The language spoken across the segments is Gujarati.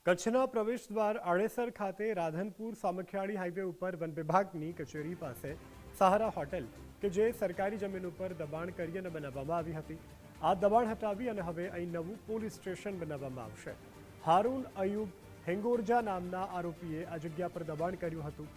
કચ્છના પ્રવેશદ્વાર આડેસર ખાતે રાધનપુર સામખિયાળી હાઈવે ઉપર વન વિભાગની કચેરી પાસે સહારા હોટેલ કે જે સરકારી જમીન ઉપર દબાણ કરી અને બનાવવામાં આવી હતી, આ દબાણ હટાવી અને હવે અહીં નવું પોલીસ સ્ટેશન બનાવવામાં આવશે। હારૂન અયુબ હેંગોરજા નામના આરોપીએ આ જગ્યા પર દબાણ કર્યું હતું।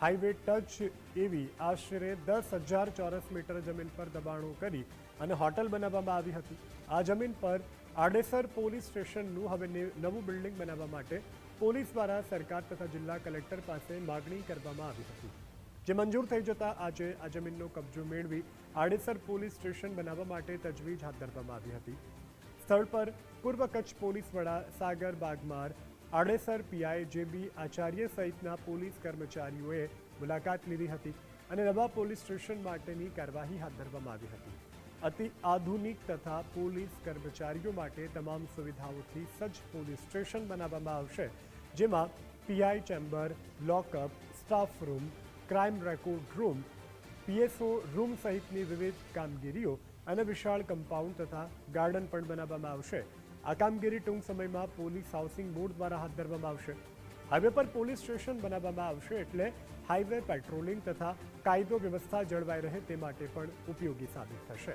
હાઈવે ટચ એવી આશરે 10,000 ચોરસ મીટર જમીન પર દબાણો કરી અને હોટલ બનાવવામાં આવી હતી। આ જમીન પર આડેસર પોલીસ સ્ટેશનનું હવે નવું બિલ્ડિંગ બનાવવા માટે પોલીસ દ્વારા સરકાર તથા જિલ્લા કલેક્ટર પાસે માગણી કરવામાં આવી હતી, જે મંજૂર થઈ જતા આજે આ જમીનનો કબજો મેળવી આડેસર પોલીસ સ્ટેશન બનાવવા માટે તજવીજ હાથ ધરવામાં આવી હતી। સ્થળ પર પૂર્વ કચ્છ પોલીસ વડા સાગર બાગમાર, આડેસર પીઆઈ જેબી આચાર્ય સહિતના પોલીસ કર્મચારીઓએ મુલાકાત લીધી હતી અને નવા પોલીસ સ્ટેશન માટેની કાર્યવાહી હાથ ધરવામાં આવી હતી। અતિ આધુનિક તથા પોલીસ કર્મચારીઓ માટે તમામ સુવિધાઓથી સજ્જ પોલીસ સ્ટેશન બનાવવામાં આવશે, જેમાં PI chamber, lockup, staff room, crime record room, PSO room સહિતની વિવિધ કામગીરીઓ અને વિશાળ કમ્પાઉન્ડ તથા ગાર્ડન પણ બનાવવામાં આવશે। આ કામગીરી ટૂંક સમયમાં પોલીસ હાઉસિંગ બોર્ડ દ્વારા હાથ ધરવામાં આવશે। હાઈવે પર પોલીસ સ્ટેશન બનાવવામાં આવશે એટલે હાઈવે પેટ્રોલિંગ તથા કાયદો વ્યવસ્થા જળવાઈ રહે તે માટે પણ ઉપયોગી સાબિત થશે।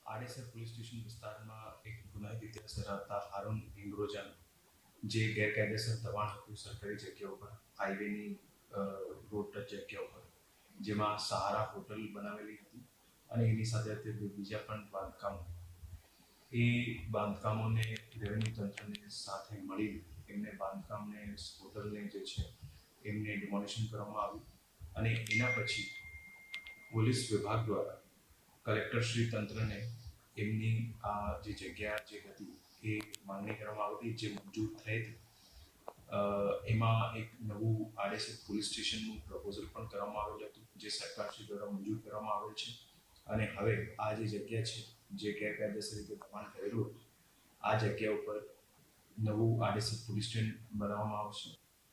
આડેસર પોલીસ સ્ટેશન વિસ્તારમાં એક ગુનાહિત ઇતિહાસ ધરાવતા હારૂન હિંગોરજા જે ગેરકાયદેસર દબાણ હતું સરકારી જગ્યા ઉપર, હાઈવેની રોડ ટચ જગ્યા ઉપર, જેમાં સહારા હોટલ બનાવેલી હતી અને એની સાથે બીજા પણ બાંધકામો, એ બાંધકામોને રેવન્યુ તંત્રને સાથે મળી એમને બાંધકામને, હોટલને જે છે એમને ડિમોલિશન કરવામાં આવ્યું અને એના પછી પોલીસ વિભાગ દ્વારા કલેક્ટરશ્રી તંત્રને એમની આ જે જગ્યા જે હતી એ માંગણી કરવામાં આવી જે મંજૂર થઈ હતી। એમાં એક નવું આડેસર પોલીસ સ્ટેશનનું પ્રપોઝલ પણ કરવામાં આવેલ હતું, જે સરકારશ્રી દ્વારા મંજૂર કરવામાં આવેલ છે અને હવે આ જે જગ્યા છે જે ગેરકાયદેસર રીતે દબાણ થયેલું હતું, આ જગ્યા ઉપર નવું આડેસર પોલીસ સ્ટેશન બનાવવામાં આવશે।